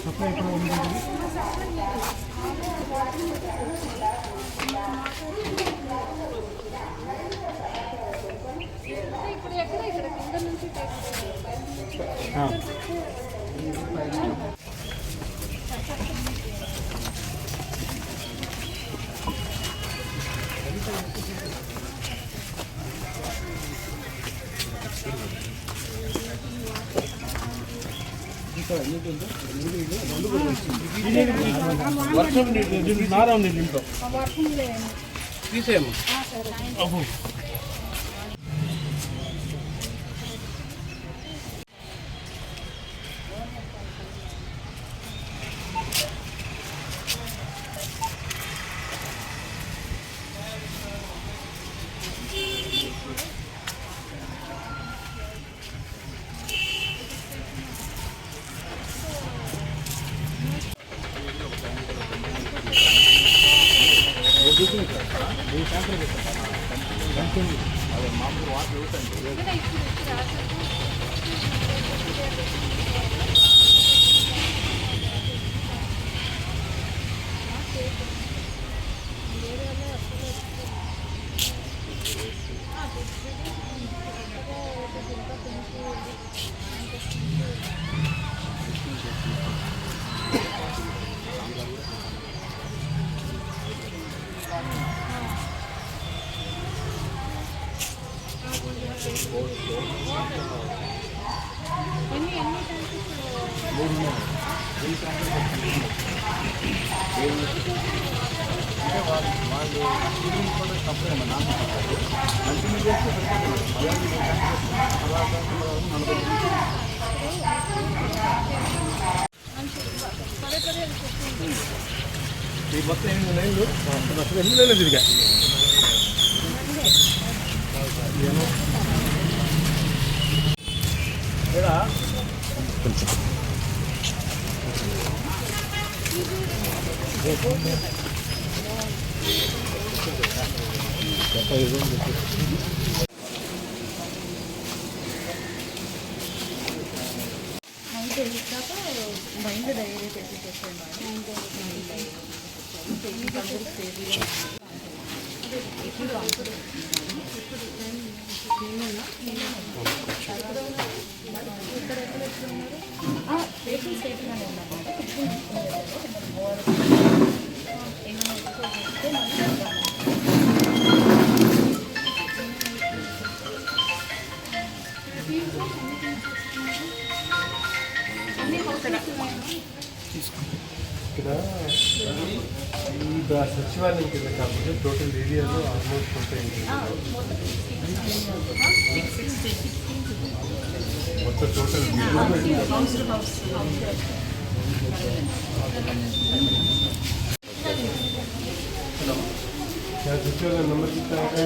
Supply ఇక్కడ ఉంది. వర్షం నారా ఉంది ఇంట్లో తీసేయమ్మా. అదే మామూలు వాటర్ అవుతుంది. వాళ్ళు కూడా తప్పే నాన్న కంటిన్యూ చేస్తే ఈ మొత్తం 8 లైన్లు అసలు 8 లైన్లు తిరిగా కొంచెం మైండ్ డైరీ తెప్పించేసాను ఇక్కడ ఈ సచివాలయం కింద కాకపోతే టోటల్ ఏరియాలో ఆల్మోస్ట్ ఉంటాయి. మొత్తం టోటల్ सचिवालय नंबर कितना है?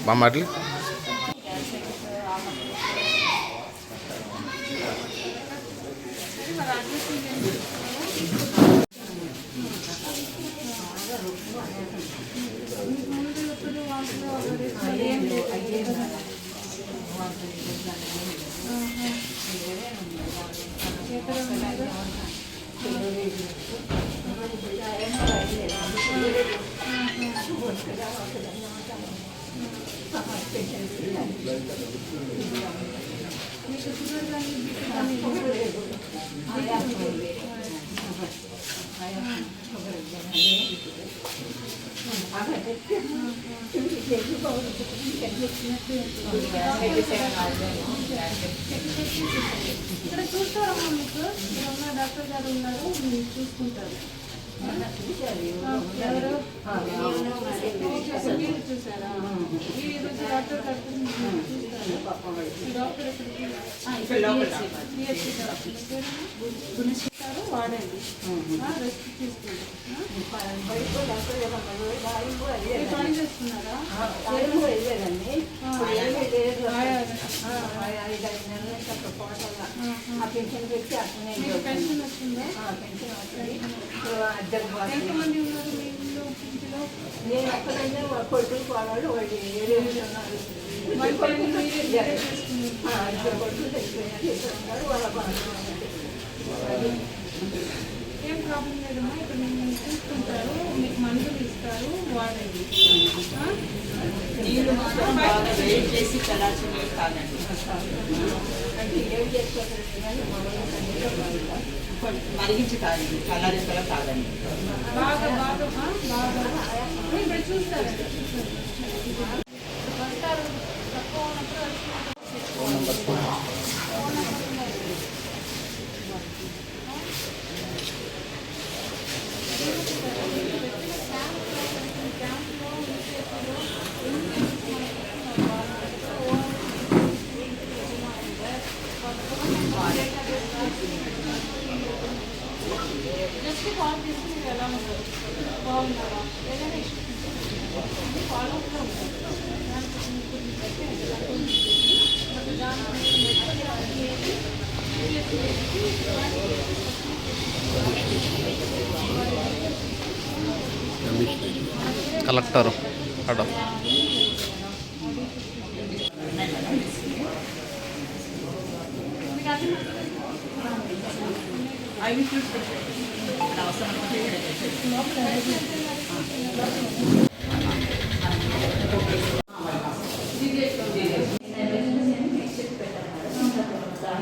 మాట్లాడి ఇక్కడ చూస్తారమ్మా మీకు డాక్టర్ గారు ఉన్నారు చూసుకుంటారు ఎవరు డాక్టర్ ఎక్కడికి BSc డాక్టర్ గుణశేఖర్ వాడండి, రెస్ట్ తీసుకోండి. పని చేస్తున్నారా? మీకు పెన్షన్ వస్తుందా? ఎంతమంది ఉన్నారు మీ ఇంట్లో? నేను అక్కడైనా కొడుకులు పోవాలి వాళ్ళు ఏరియా ఉన్నారు. మరి పని మీరే చేసుకున్నారు. ఇద్దరు కొడుకులు చనిపోయినారు, వాళ్ళ ఏం ప్రాబ్లం లేదమ్మా. ఇక్కడ మేము చూసుకుంటారు, మీకు మందులు ఇస్తారు, వాడండి. నీళ్ళు మాత్రం బాగా వేడి చేసి చల్లార్చి నీళ్ళు తాగండి. అంటే ఏం చేసుకోవాలి కానీ మరిగించి తాగండి, చల్లారిన తర్వాత తాగండి. బాగా బాగా బాగా ఇక్కడ చూస్తారండి, వస్తారు. తక్కువ ఉన్నప్పుడు జస్ట్ కాల్ చేసి మీరు ఎలా ఉంటారు, బాగున్నారా, ఏదైనా ఇష్యూ ఫాలో అప్లో ఉంటారు. కలెక్టర్ అడ అవి చూస్తే అవసరం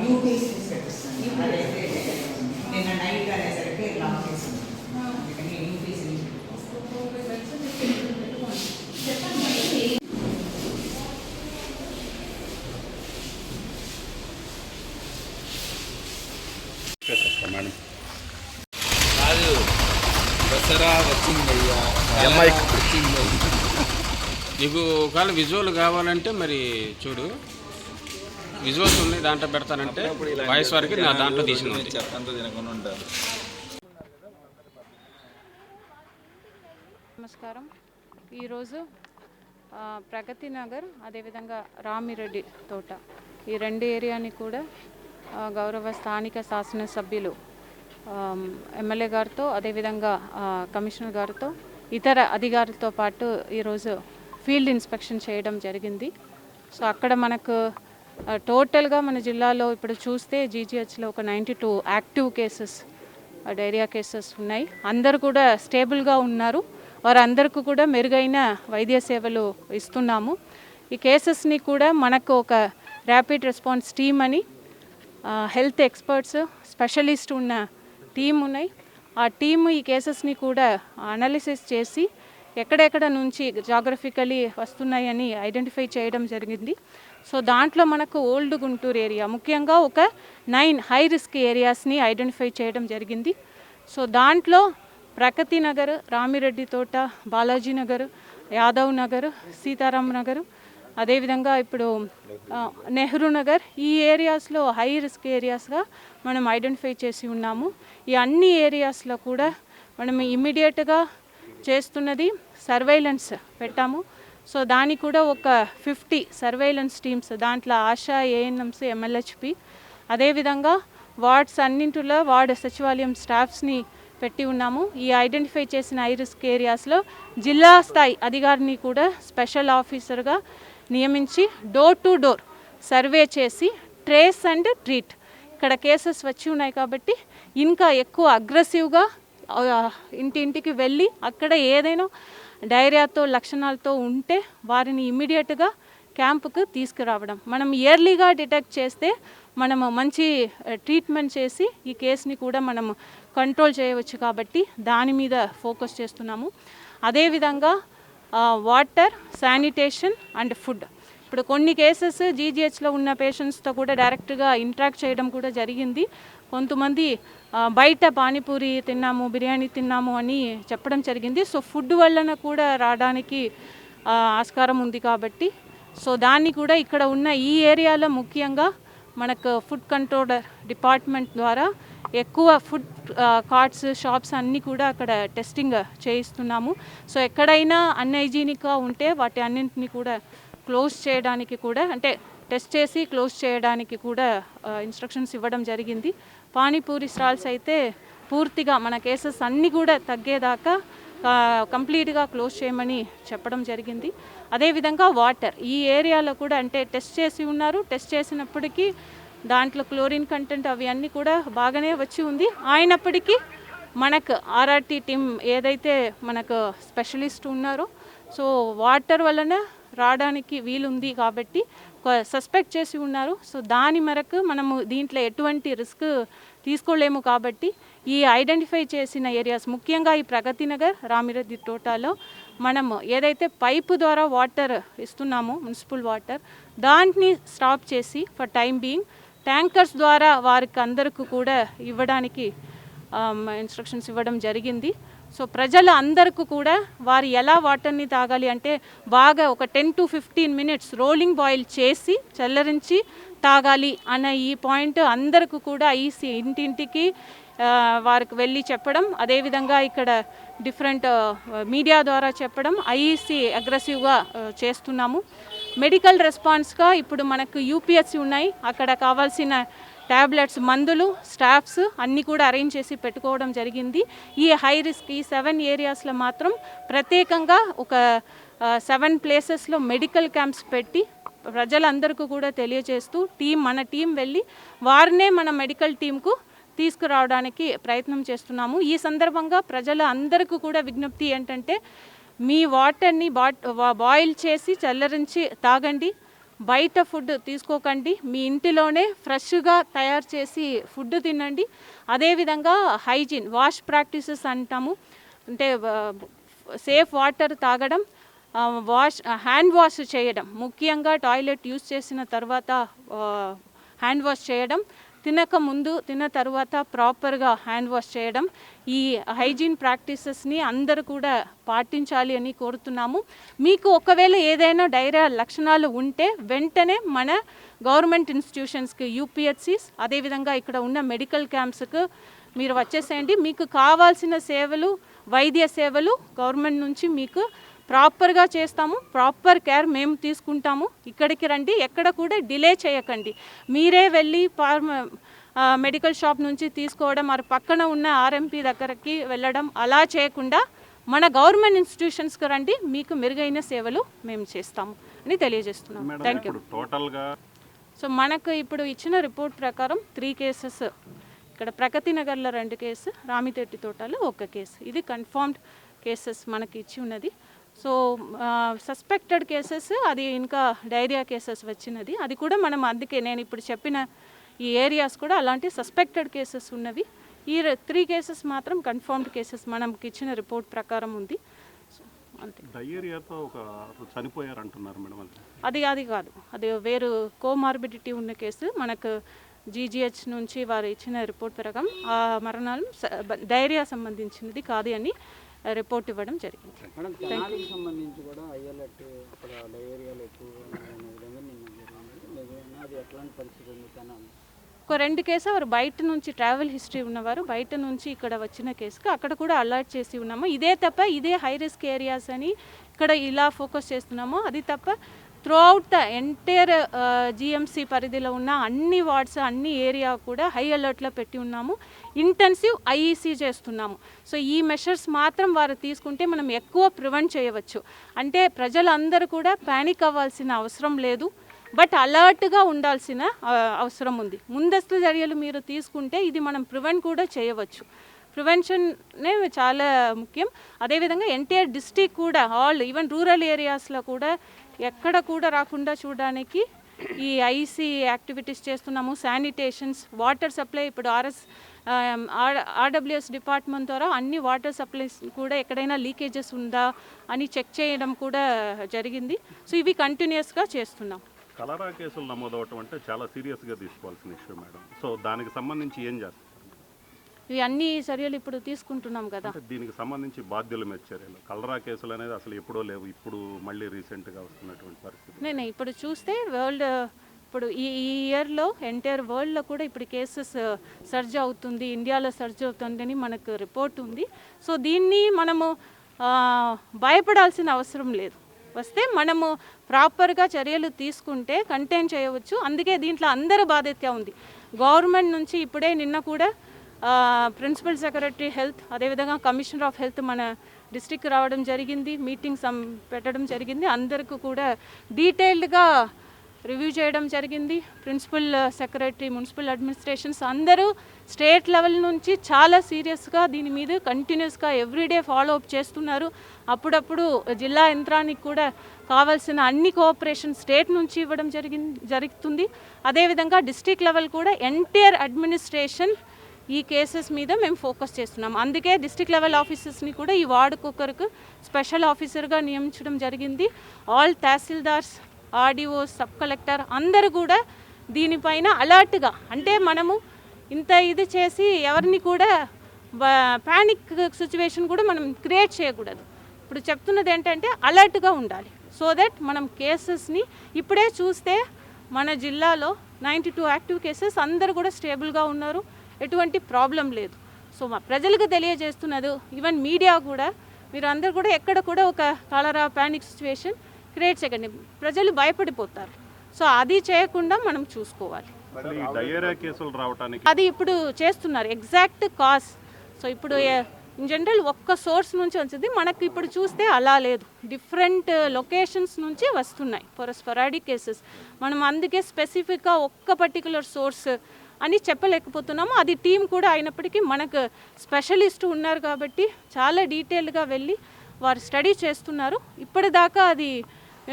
యూపీస్ పెట్టిస్తాను. అదైతే నిన్న నైట్ అనేసరికి లాక్ చేసింది. అందుకని యూపీస్ మేడం. కాదు, దసరా వచ్చిందయ్యా, అమ్మాయి వచ్చింది. నీకు ఒకవేళ విజువల్ కావాలంటే మరి చూడు, విజువల్స్ ఉన్నాయి దాంట్లో పెడతానంటే వాయిస్ వరకు నా దాంట్లో తీసిన చెత్తంతా తినకుండా ఉంటారు. నమస్కారం. ఈరోజు ప్రగతి నగర్, అదేవిధంగా రామిరెడ్డి తోట, ఈ రెండు ఏరియాని కూడా గౌరవ స్థానిక శాసనసభ్యులు ఎమ్మెల్యే గారితో, అదేవిధంగా కమిషనర్ గారితో, ఇతర అధికారులతో పాటు ఈరోజు ఫీల్డ్ ఇన్స్పెక్షన్ చేయడం జరిగింది. సో అక్కడ మనకు టోటల్గా మన జిల్లాలో ఇప్పుడు చూస్తే జీజీహెచ్లో ఒక 92 యాక్టివ్ కేసెస్, డైరియా కేసెస్ ఉన్నాయి. అందరూ కూడా స్టేబుల్గా ఉన్నారు. వారందరికీ కూడా మెరుగైన వైద్య సేవలు ఇస్తున్నాము. ఈ కేసెస్ని కూడా మనకు ఒక ర్యాపిడ్ రెస్పాన్స్ టీమ్ అని హెల్త్ ఎక్స్పర్ట్స్, స్పెషలిస్ట్ ఉన్న టీమ్ ఉన్నాయి. ఆ టీమ్ ఈ కేసెస్ని కూడా అనాలిసిస్ చేసి ఎక్కడెక్కడ నుంచి జాగ్రఫికలీ వస్తున్నాయని ఐడెంటిఫై చేయడం జరిగింది. సో దాంట్లో మనకు ఓల్డ్ గుంటూరు ఏరియా ముఖ్యంగా ఒక 9 హై రిస్క్ ఏరియాస్ని ఐడెంటిఫై చేయడం జరిగింది. సో దాంట్లో ప్రగతి నగర్, రామిరెడ్డి తోట, బాలాజీ నగర్, యాదవ్ నగర్, సీతారాం నగర్, అదేవిధంగా ఇప్పుడు నెహ్రూ నగర్, ఈ ఏరియాస్లో హై రిస్క్ ఏరియాస్గా మనం ఐడెంటిఫై చేసి ఉన్నాము. ఈ అన్ని ఏరియాస్లో కూడా మనం ఇమ్మీడియట్గా చేస్తున్నది సర్వైలెన్స్ పెట్టాము. సో దానికి కూడా ఒక 50 సర్వైలెన్స్ టీమ్స్, దాంట్లో ఆశా, ఏఎన్ఎంస్, MLHP, అదేవిధంగా వార్డ్స్ అన్నింటిలో వార్డ్ సచివాలయం స్టాఫ్స్ని పెట్టి ఉన్నాము. ఈ ఐడెంటిఫై చేసిన హై రిస్క్ ఏరియాస్లో జిల్లా స్థాయి అధికారిని కూడా స్పెషల్ ఆఫీసర్గా నియమించి డోర్ టు డోర్ సర్వే చేసి ట్రేస్ అండ్ ట్రీట్, ఇక్కడ కేసెస్ వచ్చి ఉన్నాయి కాబట్టి ఇంకా ఎక్కువ అగ్రెసివ్గా ఇంటింటికి వెళ్ళి అక్కడ ఏదైనా డైరియాతో లక్షణాలతో ఉంటే వారిని ఇమ్మీడియట్గా క్యాంపుకు తీసుకురావడం. మనం ఇయర్లీగా డిటెక్ట్ చేస్తే మనము మంచి ట్రీట్మెంట్ చేసి ఈ కేసుని కూడా మనము కంట్రోల్ చేయవచ్చు కాబట్టి దాని మీద ఫోకస్ చేస్తున్నాము. అదేవిధంగా వాటర్, శానిటేషన్ అండ్ ఫుడ్. ఇప్పుడు కొన్ని కేసెస్ జీజీహెచ్లో ఉన్న పేషెంట్స్తో కూడా డైరెక్ట్గా ఇంటరాక్ట్ చేయడం కూడా జరిగింది. కొంతమంది బయట పానీపూరి తిన్నాము, బిర్యానీ తిన్నాము అని చెప్పడం జరిగింది. సో ఫుడ్ వలన కూడా రావడానికి ఆస్కారం ఉంది కాబట్టి సో దాన్ని కూడా ఇక్కడ ఉన్న ఈ ఏరియాలో ముఖ్యంగా మనకు ఫుడ్ కంట్రోల్ డిపార్ట్మెంట్ ద్వారా ఎక్కువ ఫుడ్ కార్ట్స్ షాప్స్ అన్నీ కూడా అక్కడ టెస్టింగ్ చేయిస్తున్నాము. సో ఎక్కడైనా అన్హైజీనిక్గా ఉంటే వాటి అన్నింటినీ కూడా క్లోజ్ చేయడానికి కూడా అంటే టెస్ట్ చేసి క్లోజ్ చేయడానికి కూడా ఇన్స్ట్రక్షన్స్ ఇవ్వడం జరిగింది. పానీపూరి స్టాల్స్ అయితే పూర్తిగా మన కేసెస్ అన్నీ కూడా తగ్గేదాకా కంప్లీట్గా క్లోజ్ చేయమని చెప్పడం జరిగింది. అదేవిధంగా వాటర్ ఈ ఏరియాలో కూడా అంటే టెస్ట్ చేసి ఉన్నారు. టెస్ట్ చేసినప్పటికీ దాంట్లో క్లోరిన్ కంటెంట్ అవి అన్నీ కూడా బాగానే వచ్చి ఉంది. అయినప్పటికీ మనకు ఆర్ఆర్టీ టీం ఏదైతే మనకు స్పెషలిస్ట్ ఉన్నారో సో వాటర్ వలన రావడానికి వీలుంది కాబట్టి సస్పెక్ట్ చేసి ఉన్నారు. సో దాని మేరకు మనము దీంట్లో ఎటువంటి రిస్క్ తీసుకోలేము కాబట్టి ఈ ఐడెంటిఫై చేసిన ఏరియాస్ ముఖ్యంగా ఈ ప్రగతి నగర్ రామిరెడ్డి తోటలో మనము ఏదైతే పైపు ద్వారా వాటర్ ఇస్తున్నామో మున్సిపల్ వాటర్ దాన్ని స్టాప్ చేసి ఫర్ టైం బీయింగ్ ట్యాంకర్స్ ద్వారా వారికి అందరికీ కూడా ఇవ్వడానికి ఇన్స్ట్రక్షన్స్ ఇవ్వడం జరిగింది. సో ప్రజలు అందరికీ కూడా వారు ఎలా వాటర్ని తాగాలి అంటే బాగా ఒక 10 to 15 minutes రోలింగ్ బాయిల్ చేసి చల్లరించి తాగాలి అన్న ఈ పాయింట్ అందరికీ కూడా ఇంటింటికి వారికి వెళ్ళి చెప్పడం, అదేవిధంగా ఇక్కడ డిఫరెంట్ మీడియా ద్వారా చెప్పడం ఐఈసీ అగ్రెసివ్గా చేస్తున్నాము. మెడికల్ రెస్పాన్స్గా ఇప్పుడు మనకు యూపీఎస్సీ ఉన్నాయి, అక్కడ కావాల్సిన ట్యాబ్లెట్స్ మందులు స్టాఫ్స్ అన్నీ కూడా అరేంజ్ చేసి పెట్టుకోవడం జరిగింది. ఈ హై రిస్క్ ఈ 7 ఏరియాస్లో మాత్రం ప్రత్యేకంగా ఒక 7 ప్లేసెస్లో మెడికల్ క్యాంప్స్ పెట్టి ప్రజలందరికీ కూడా తెలియజేస్తూ మన టీం వెళ్ళి వారినే మన మెడికల్ టీంకు తీసుకురావడానికి ప్రయత్నం చేస్తున్నాము. ఈ సందర్భంగా ప్రజల అందరికీ కూడా విజ్ఞప్తి ఏంటంటే మీ వాటర్ని బాయిల్ చేసి చల్లరించి తాగండి, బయట ఫుడ్ తీసుకోకండి, మీ ఇంటిలోనే ఫ్రెష్గా తయారు చేసి ఫుడ్ తినండి. అదేవిధంగా హైజీన్ వాష్ ప్రాక్టీసెస్ అంటాము, అంటే సేఫ్ వాటర్ తాగడం, హ్యాండ్ వాష్ చేయడం, ముఖ్యంగా టాయిలెట్ యూజ్ చేసిన తర్వాత హ్యాండ్ వాష్ చేయడం, తినక ముందు తిన్న తర్వాత ప్రాపర్గా హ్యాండ్ వాష్ చేయడం, ఈ హైజీన్ ప్రాక్టీసెస్ని అందరూ కూడా పాటించాలి అని కోరుతున్నాము. మీకు ఒకవేళ ఏదైనా డైరియా లక్షణాలు ఉంటే వెంటనే మన గవర్నమెంట్ ఇన్స్టిట్యూషన్స్కి యూపీహెచ్సిస్ అదేవిధంగా ఇక్కడ ఉన్న మెడికల్ క్యాంప్స్కి మీరు వచ్చేసేయండి. మీకు కావాల్సిన సేవలు వైద్య సేవలు గవర్నమెంట్ నుంచి మీకు ప్రాపర్గా చేస్తాము, ప్రాపర్ కేర్ మేము తీసుకుంటాము. ఇక్కడికి రండి, ఎక్కడ కూడా డిలే చేయకండి. మీరే వెళ్ళి మెడికల్ షాప్ నుంచి తీసుకోవడం మరి పక్కన ఉన్న ఆర్ఎంపీ దగ్గరికి వెళ్ళడం అలా చేయకుండా మన గవర్నమెంట్ ఇన్స్టిట్యూషన్స్కి రండి, మీకు మెరుగైన సేవలు మేము చేస్తాము అని తెలియజేస్తున్నాం. Thank you. సో మనకు ఇప్పుడు ఇచ్చిన రిపోర్ట్ ప్రకారం 3 కేసెస్, ఇక్కడ ప్రగతి నగర్లో 2 కేసు, రామిరెడ్డి తోటలో 1 కేసు, ఇది కన్ఫర్మ్డ్ కేసెస్ మనకి ఇచ్చి ఉన్నది. సో సస్పెక్టెడ్ కేసెస్ అది ఇంకా డైరియా కేసెస్ వచ్చినది, అది కూడా మనం అందుకే నేను ఇప్పుడు చెప్పిన ఈ ఏరియాస్ కూడా అలాంటి సస్పెక్టెడ్ కేసెస్ ఉన్నవి. ఈ 3 కేసెస్ మాత్రం కన్ఫర్మ్డ్ కేసెస్ మనకి ఇచ్చిన రిపోర్ట్ ప్రకారం ఉంది. అంతే. డయేరియాతో ఒక చనిపోయారు అంటున్నారు మేడం. అది కాదు, అది వేరు కోమార్బిడిటీ ఉన్న కేసు. మనకు జీజీహెచ్ నుంచి వారు ఇచ్చిన రిపోర్ట్ ప్రకారం ఆ మరణాలు డైరియా సంబంధించినది కాదు అని రిపోర్ట్ ఇవ్వడం జరిగింది. సంబంధించి కూడా అయ్యేలట్టు అక్కడ డయేరియాలు ఎక్కువగా ఎట్లాంటి పరిస్థితి ఉంది? ఒక 2 కేసు వారు బయట నుంచి ట్రావెల్ హిస్టరీ ఉన్నవారు బయట నుంచి ఇక్కడ వచ్చిన కేసుకి అక్కడ కూడా అలర్ట్ చేసి ఉన్నాము. ఇదే తప్ప ఇదే హై రిస్క్ ఏరియాస్ అని ఇక్కడ ఇలా ఫోకస్ చేస్తున్నాము. అది తప్ప త్రూఅవుట్ ద ఎంటైర్ జిఎంసి పరిధిలో ఉన్న అన్ని వార్డ్స్ అన్ని ఏరియా కూడా హై అలర్ట్లో పెట్టి ఉన్నాము. ఇంటెన్సివ్ ఐఈసీ చేస్తున్నాము. సో ఈ మెషర్స్ మాత్రం వారు తీసుకుంటే మనం ఎక్కువ ప్రివెంట్ చేయవచ్చు. అంటే ప్రజలందరూ కూడా ప్యానిక్ అవ్వాల్సిన అవసరం లేదు, బట్ అలర్ట్గా ఉండాల్సిన అవసరం ఉంది. ముందస్తు చర్యలు మీరు తీసుకుంటే ఇది మనం ప్రివెంట్ కూడా చేయవచ్చు. ప్రివెన్షన్నే చాలా ముఖ్యం. అదేవిధంగా ఎన్టీఆర్ డిస్ట్రిక్ట్ కూడా ఈవెన్ రూరల్ ఏరియాస్లో కూడా ఎక్కడ కూడా రాకుండా చూడడానికి ఈ ఐసీ యాక్టివిటీస్ చేస్తున్నాము. శానిటేషన్స్, వాటర్ సప్లై, ఇప్పుడు ఆర్డబ్ల్యూఎస్ డిపార్ట్మెంట్ ద్వారా అన్ని వాటర్ సప్లైస్ కూడా ఎక్కడైనా లీకేజెస్ ఉందా అని చెక్ చేయడం కూడా జరిగింది. సో ఇవి కంటిన్యూస్గా చేస్తున్నాం. కలరా కేసులు నమోదవటం అంటే చాలా సీరియస్గా తీసుకోవాల్సిన ఇష్యూ మేడం. సో దానికి సంబంధించి ఏం చేస్తారు? ఇవి అన్ని చర్యలు ఇప్పుడు తీసుకుంటున్నాం కదా. అంటే దీనికి సంబంధించి బాధ్యుల మీద చర్యలు కలరా కేసులు అనేది అసలు ఎప్పుడో లేవు, ఇప్పుడు మళ్ళీ రీసెంట్గా వస్తున్నటువంటి పరిస్థితి. నేను ఇప్పుడు చూస్తే వరల్డ్ ఇప్పుడు ఈ ఇయర్లో ఎంటైర్ వరల్డ్లో కూడా ఇప్పుడు కేసెస్ సర్జ్ అవుతుంది, ఇండియాలో సర్జ్ అవుతుంది అని మనకు రిపోర్ట్ ఉంది. సో దీన్ని మనము భయపడాల్సిన అవసరం లేదు. వస్తే మనము ప్రాపర్గా చర్యలు తీసుకుంటే కంటైన్ చేయవచ్చు. అందుకే దీంట్లో అందరి బాధ్యత ఉంది. గవర్నమెంట్ నుంచి ఇప్పుడే నిన్న కూడా ప్రిన్సిపల్ సెక్రటరీ హెల్త్, అదేవిధంగా కమిషనర్ ఆఫ్ హెల్త్ మన డిస్ట్రిక్ట్ రావడం జరిగింది, మీటింగ్స్ పెట్టడం జరిగింది. అందరికీ కూడా డీటెయిల్డ్గా రివ్యూ చేయడం జరిగింది. ప్రిన్సిపల్ సెక్రటరీ, మున్సిపల్ అడ్మినిస్ట్రేషన్స్ అందరూ స్టేట్ లెవెల్ నుంచి చాలా సీరియస్గా దీని మీద కంటిన్యూస్గా ఎవ్రీడే ఫాలో అప్ చేస్తున్నారు. అప్పుడప్పుడు జిల్లా యంత్రానికి కూడా కావాల్సిన అన్ని కోఆపరేషన్ స్టేట్ నుంచి ఇవ్వడం జరుగుతుంది. అదేవిధంగా డిస్ట్రిక్ట్ లెవెల్ కూడా ఎంటైర్ అడ్మినిస్ట్రేషన్ ఈ కేసెస్ మీద మేము ఫోకస్ చేస్తున్నాం. అందుకే డిస్ట్రిక్ట్ లెవెల్ ఆఫీసర్స్ని కూడా ఈ వార్డుకొకరికి స్పెషల్ ఆఫీసర్గా నియమించడం జరిగింది. All tahsildars, RDO, sub collector అందరూ కూడా దీనిపైన అలర్ట్గా, అంటే మనము ఇంత ఇది చేసి ఎవరిని కూడా ప్యానిక్ సిచ్యువేషన్ కూడా మనం క్రియేట్ చేయకూడదు. ఇప్పుడు చెప్తున్నది ఏంటంటే అలర్ట్గా ఉండాలి. సో దట్ మనం కేసెస్ని ఇప్పుడే చూస్తే మన జిల్లాలో 92 యాక్టివ్ కేసెస్, అందరూ కూడా స్టేబుల్గా ఉన్నారు, ఎటువంటి ప్రాబ్లం లేదు. సో మా ప్రజలకు తెలియజేస్తున్నది, ఈవెన్ మీడియా కూడా, మీరు అందరూ కూడా ఎక్కడ కూడా ఒక కలరా ప్యానిక్ సిచ్యువేషన్ క్రియేట్ చేయకండి, ప్రజలు భయపడిపోతారు. సో అది చేయకుండా మనం చూసుకోవాలి. డయేరియా కేసులు రావడానికి అది ఇప్పుడు చేస్తున్నారు ఎగ్జాక్ట్ కాజ్. సో ఇప్పుడు ఇన్ జనరల్ ఒక్క సోర్స్ నుంచి వచ్చింది, మనకు ఇప్పుడు చూస్తే అలా లేదు, డిఫరెంట్ లొకేషన్స్ నుంచి వస్తున్నాయి స్పొరాడిక్ కేసెస్. మనం అందుకే స్పెసిఫిక్గా ఒక్క పర్టికులర్ సోర్స్ అని చెప్పలేకపోతున్నాము. అది టీం కూడా అయినప్పటికీ మనకు స్పెషలిస్ట్ ఉన్నారు కాబట్టి చాలా డీటెయిల్గా వెళ్ళి వారు స్టడీ చేస్తున్నారు. ఇప్పటిదాకా అది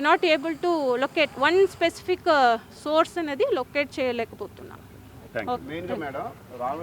not able to locate one specific source అనేది లొకేట్ చేయలేకపోతున్నాం. Thank you. మెయిన్గా మేడం